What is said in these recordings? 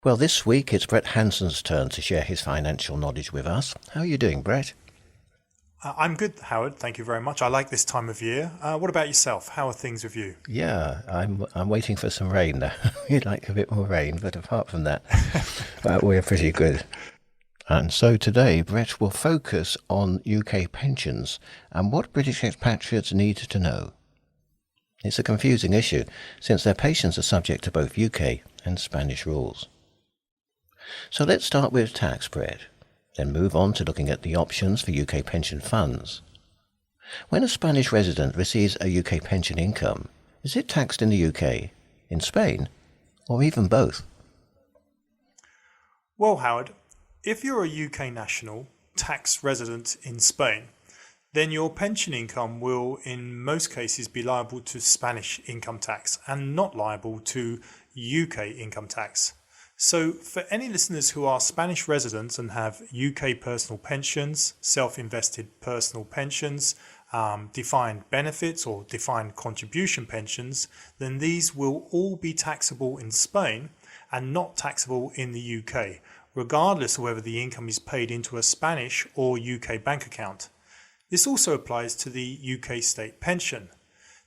Well, this week it's Brett Hanson's turn to share his financial knowledge with us. How are you doing, Brett? I'm good, Howard. Thank you very much. I like this time of year. What about yourself? How are things with you? Yeah, I'm waiting for some rain now. We'd like a bit more rain, but apart from that, we're pretty good. And so today, Brett will focus on UK pensions and what British expatriates need to know. It's a confusing issue, since their pensions are subject to both UK and Spanish rules. So let's start with tax, Brett, then move on to looking at the options for UK pension funds. When a Spanish resident receives a UK pension income, is it taxed in the UK, in Spain, or even both? Well, Howard, if you're a UK national, tax resident in Spain, then your pension income will in most cases be liable to Spanish income tax and not liable to UK income tax. So for any listeners who are Spanish residents and have UK personal pensions, self-invested personal pensions, defined benefits or defined contribution pensions, then these will all be taxable in Spain and not taxable in the UK, regardless of whether the income is paid into a Spanish or UK bank account. This also applies to the UK state pension.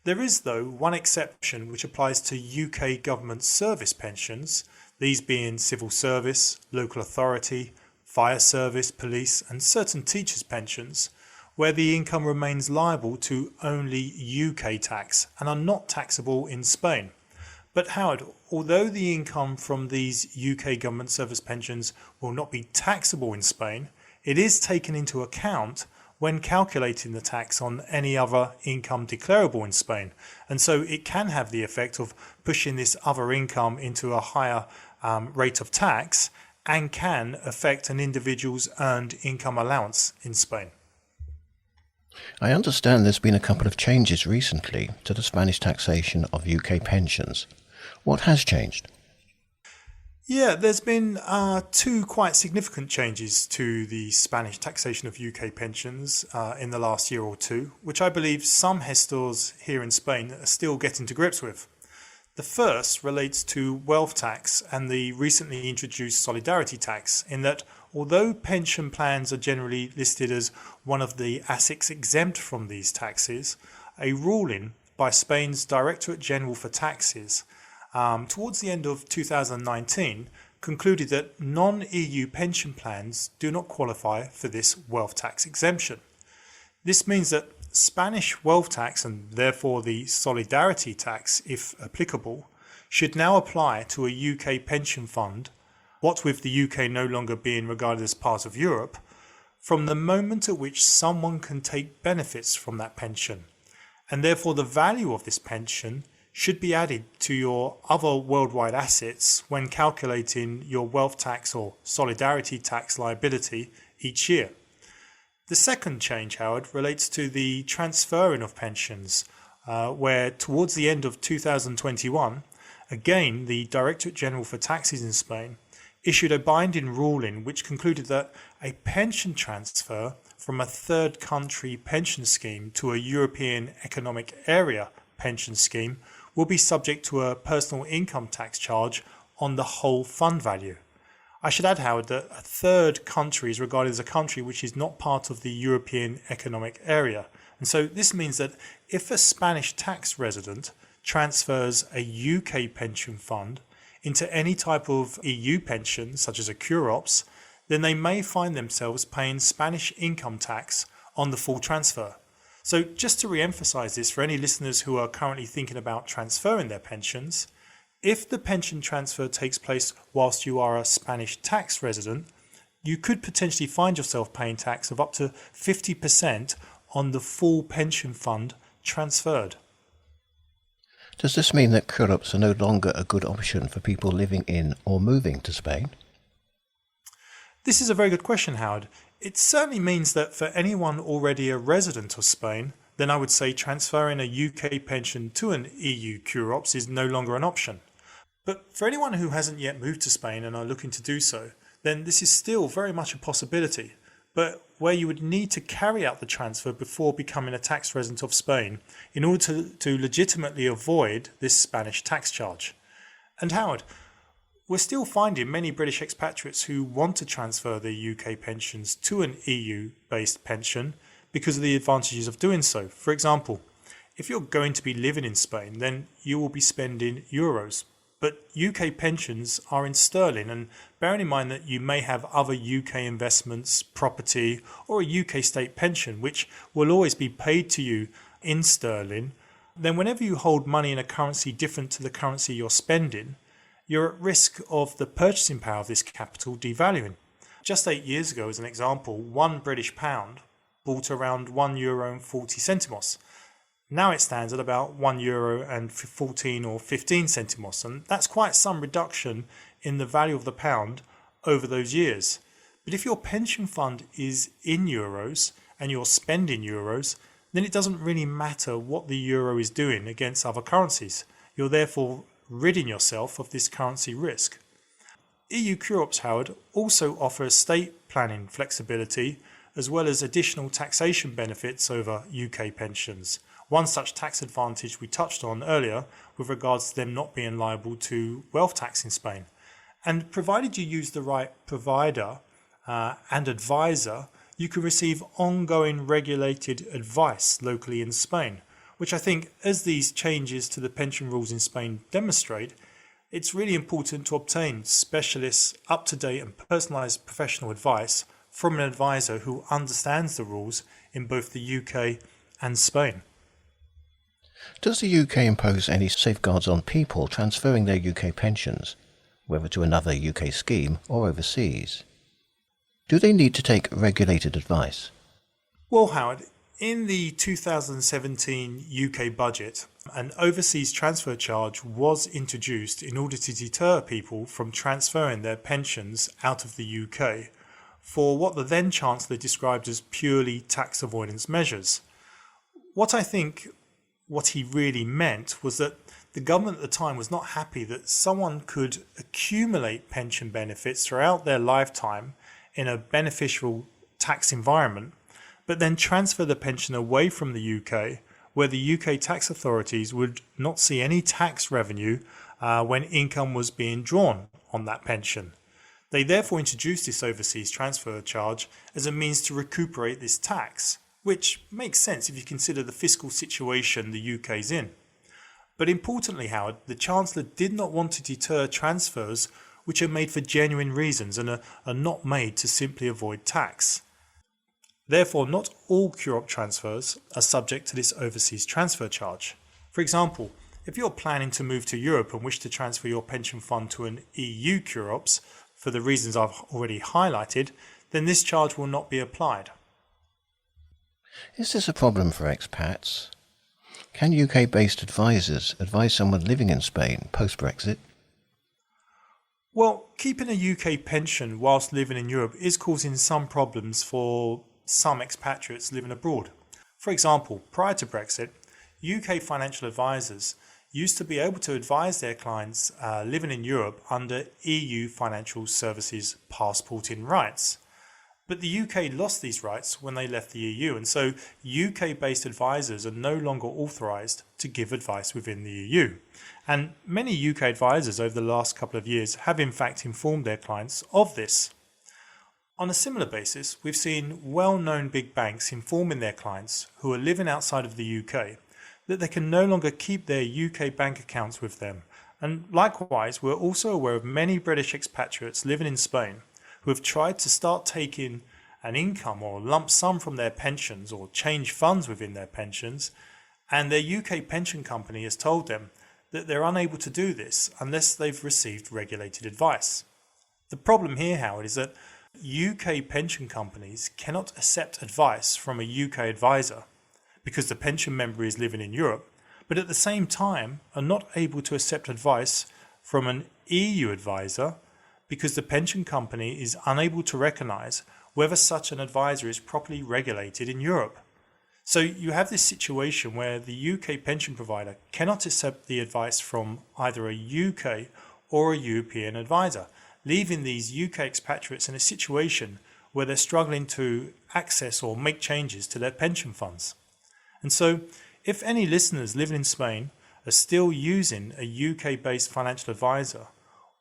There is, though, one exception which applies to UK government service pensions, these being civil service, local authority, fire service, police and certain teachers' pensions, where the income remains liable to only UK tax and are not taxable in Spain. But Howard, although the income from these UK government service pensions will not be taxable in Spain, it is taken into account when calculating the tax on any other income declarable in Spain. And so it can have the effect of pushing this other income into a higher rate of tax and can affect an individual's earned income allowance in Spain. I understand there's been a couple of changes recently to the Spanish taxation of UK pensions. What has changed? Yeah, there's been two quite significant changes to the Spanish taxation of UK pensions in the last year or two, which I believe some gestors here in Spain are still getting to grips with. The first relates to wealth tax and the recently introduced solidarity tax, in that although pension plans are generally listed as one of the assets exempt from these taxes, a ruling by Spain's Directorate General for Taxes towards the end of 2019 concluded that non-EU pension plans do not qualify for this wealth tax exemption. This means that Spanish wealth tax, and therefore the solidarity tax if applicable, should now apply to a UK pension fund, what with the UK no longer being regarded as part of Europe, from the moment at which someone can take benefits from that pension, and therefore the value of this pension should be added to your other worldwide assets when calculating your wealth tax or solidarity tax liability each year. The second change, Howard, relates to the transferring of pensions, where towards the end of 2021, again, the Directorate General for Taxes in Spain issued a binding ruling which concluded that a pension transfer from a third country pension scheme to a European Economic Area pension scheme will be subject to a personal income tax charge on the whole fund value. I should add, Howard, that a third country is regarded as a country which is not part of the European Economic Area. And so this means that if a Spanish tax resident transfers a UK pension fund into any type of EU pension, such as a CUROPS, then they may find themselves paying Spanish income tax on the full transfer. So just to re-emphasize this for any listeners who are currently thinking about transferring their pensions, if the pension transfer takes place whilst you are a Spanish tax resident, you could potentially find yourself paying tax of up to 50% on the full pension fund transferred. Does this mean that CUROPS are no longer a good option for people living in or moving to Spain? This is a very good question, Howard. It certainly means that for anyone already a resident of Spain, then I would say transferring a UK pension to an EU CUROPS is no longer an option. But for anyone who hasn't yet moved to Spain and are looking to do so, then this is still very much a possibility, but where you would need to carry out the transfer before becoming a tax resident of Spain in order to legitimately avoid this Spanish tax charge. And Howard, we're still finding many British expatriates who want to transfer their UK pensions to an EU-based pension because of the advantages of doing so. For example, if you're going to be living in Spain, then you will be spending euros. But UK pensions are in sterling, and bearing in mind that you may have other UK investments, property, or a UK state pension, which will always be paid to you in sterling, then whenever you hold money in a currency different to the currency you're spending, you're at risk of the purchasing power of this capital devaluing. Just 8 years ago, as an example, £1 bought around €1.40. Now it stands at about €1.14 or 15 centimos, and that's quite some reduction in the value of the pound over those years. But if your pension fund is in euros and you're spending euros, then it doesn't really matter what the euro is doing against other currencies. You're therefore ridding yourself of this currency risk. EU CUROPS, Howard, also offer estate planning flexibility as well as additional taxation benefits over UK pensions. One such tax advantage we touched on earlier with regards to them not being liable to wealth tax in Spain. And provided you use the right provider and advisor, you can receive ongoing regulated advice locally in Spain, which I think, as these changes to the pension rules in Spain demonstrate, it's really important to obtain specialist, up-to-date and personalised professional advice from an advisor who understands the rules in both the UK and Spain. Does the UK impose any safeguards on people transferring their UK pensions, whether to another UK scheme or overseas? Do they need to take regulated advice? Well, Howard, in the 2017 UK budget, an overseas transfer charge was introduced in order to deter people from transferring their pensions out of the UK for what the then Chancellor described as purely tax avoidance measures. What he really meant was that the government at the time was not happy that someone could accumulate pension benefits throughout their lifetime in a beneficial tax environment, but then transfer the pension away from the UK, where the UK tax authorities would not see any tax revenue when income was being drawn on that pension. They therefore introduced this overseas transfer charge as a means to recuperate this tax, which makes sense if you consider the fiscal situation the UK is in. But importantly, Howard, the Chancellor did not want to deter transfers which are made for genuine reasons and are not made to simply avoid tax. Therefore, not all CUROP transfers are subject to this overseas transfer charge. For example, if you're planning to move to Europe and wish to transfer your pension fund to an EU CUROPS for the reasons I've already highlighted, then this charge will not be applied. Is this a problem for expats? Can UK-based advisors advise someone living in Spain post-Brexit? Well, keeping a UK pension whilst living in Europe is causing some problems for some expatriates living abroad. For example, prior to Brexit, UK financial advisors used to be able to advise their clients living in Europe under EU financial services passporting rights. But the UK lost these rights when they left the EU, and so UK-based advisors are no longer authorised to give advice within the EU. And many UK advisors over the last couple of years have in fact informed their clients of this. On a similar basis, we've seen well-known big banks informing their clients who are living outside of the UK that they can no longer keep their UK bank accounts with them. And likewise, we're also aware of many British expatriates living in Spain who have tried to start taking an income or lump sum from their pensions or change funds within their pensions, and their UK pension company has told them that they're unable to do this unless they've received regulated advice. The problem here, Howard, is that UK pension companies cannot accept advice from a UK advisor because the pension member is living in Europe, but at the same time are not able to accept advice from an EU advisor because the pension company is unable to recognise whether such an advisor is properly regulated in Europe. So you have this situation where the UK pension provider cannot accept the advice from either a UK or a European advisor, leaving these UK expatriates in a situation where they're struggling to access or make changes to their pension funds. And so, if any listeners living in Spain are still using a UK-based financial advisor,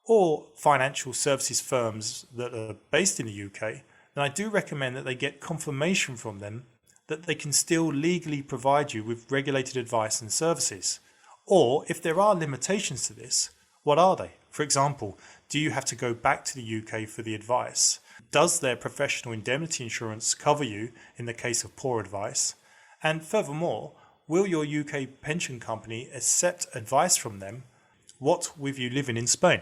or financial services firms that are based in the UK, then I do recommend that they get confirmation from them that they can still legally provide you with regulated advice and services. Or if there are limitations to this, what are they? For example, do you have to go back to the UK for the advice? Does their professional indemnity insurance cover you in the case of poor advice? And furthermore, will your UK pension company accept advice from them, what with you living in Spain?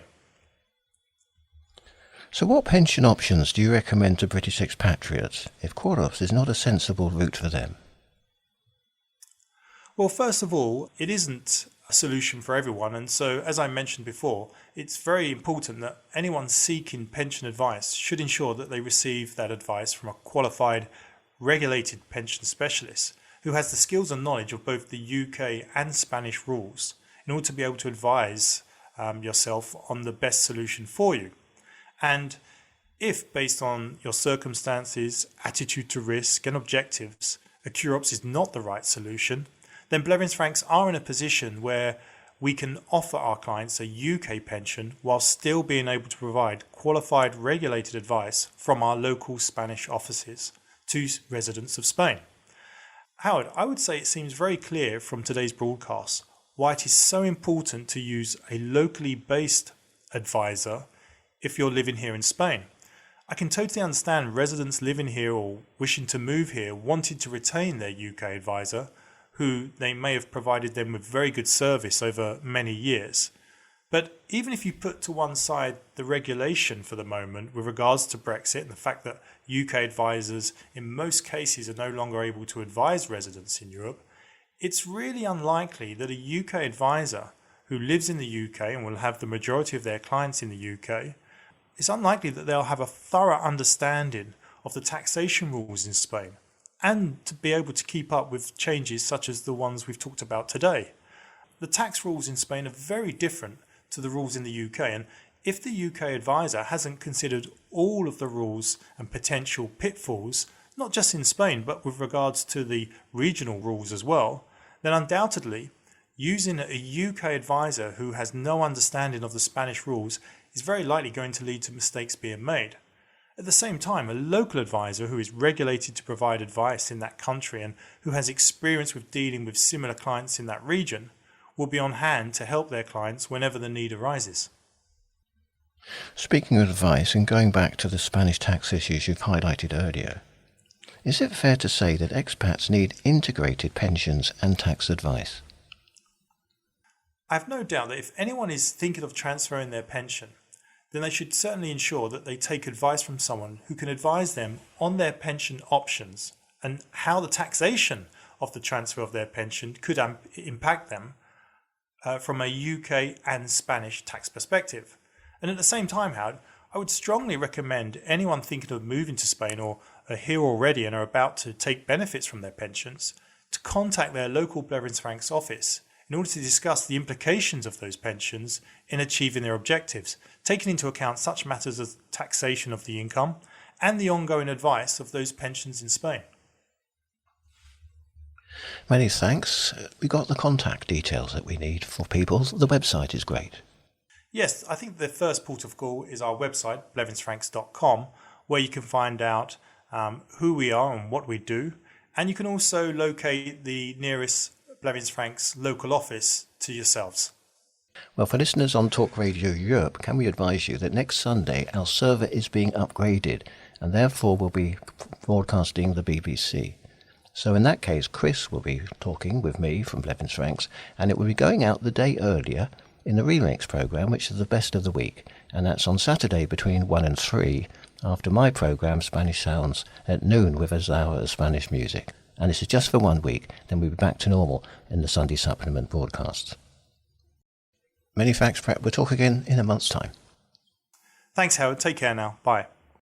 So what pension options do you recommend to British expatriates if Quoros is not a sensible route for them? Well, first of all, it isn't a solution for everyone. And so, as I mentioned before, it's very important that anyone seeking pension advice should ensure that they receive that advice from a qualified, regulated pension specialist who has the skills and knowledge of both the UK and Spanish rules in order to be able to advise yourself on the best solution for you. And if, based on your circumstances, attitude to risk and objectives, a QROPS is not the right solution, then Blevins Franks are in a position where we can offer our clients a UK pension while still being able to provide qualified regulated advice from our local Spanish offices to residents of Spain. Howard, I would say it seems very clear from today's broadcast why it is so important to use a locally based advisor if you're living here in Spain. I can totally understand residents living here or wishing to move here wanting to retain their UK advisor, who they may have provided them with very good service over many years. But even if you put to one side the regulation for the moment with regards to Brexit and the fact that UK advisors in most cases are no longer able to advise residents in Europe, it's really unlikely that a UK advisor who lives in the UK and will have the majority of their clients in the UK, it's unlikely that they'll have a thorough understanding of the taxation rules in Spain and to be able to keep up with changes such as the ones we've talked about today. The tax rules in Spain are very different to the rules in the UK, and if the UK advisor hasn't considered all of the rules and potential pitfalls, not just in Spain but with regards to the regional rules as well, then undoubtedly using a UK advisor who has no understanding of the Spanish rules is very likely going to lead to mistakes being made. At the same time, a local advisor who is regulated to provide advice in that country and who has experience with dealing with similar clients in that region will be on hand to help their clients whenever the need arises. Speaking of advice and going back to the Spanish tax issues you've highlighted earlier, is it fair to say that expats need integrated pensions and tax advice? I have no doubt that if anyone is thinking of transferring their pension, then they should certainly ensure that they take advice from someone who can advise them on their pension options and how the taxation of the transfer of their pension could impact them from a UK and Spanish tax perspective. And at the same time, Howard, I would strongly recommend anyone thinking of moving to Spain or are here already and are about to take benefits from their pensions to contact their local Blevins Franks office in order to discuss the implications of those pensions in achieving their objectives, taking into account such matters as taxation of the income and the ongoing advice of those pensions in Spain. Many thanks. We got the contact details that we need for people. The website is great. Yes, I think the first port of call is our website, blevinsfranks.com, where you can find out who we are and what we do. And you can also locate the nearest Blevins Franks local office to yourselves. Well, for listeners on Talk Radio Europe, can we advise you that next Sunday our server is being upgraded and therefore will be broadcasting the BBC. So in that case, Chris will be talking with me from Blevins Franks, and it will be going out the day earlier in the remix programme, which is the best of the week, and that's on Saturday between 1 and 3 after my programme Spanish Sounds at noon with a hour of Spanish music. And this is just for 1 week, then we'll be back to normal in the Sunday supplement broadcasts. Many thanks, Brett. We'll talk again in a month's time. Thanks, Howard. Take care now. Bye.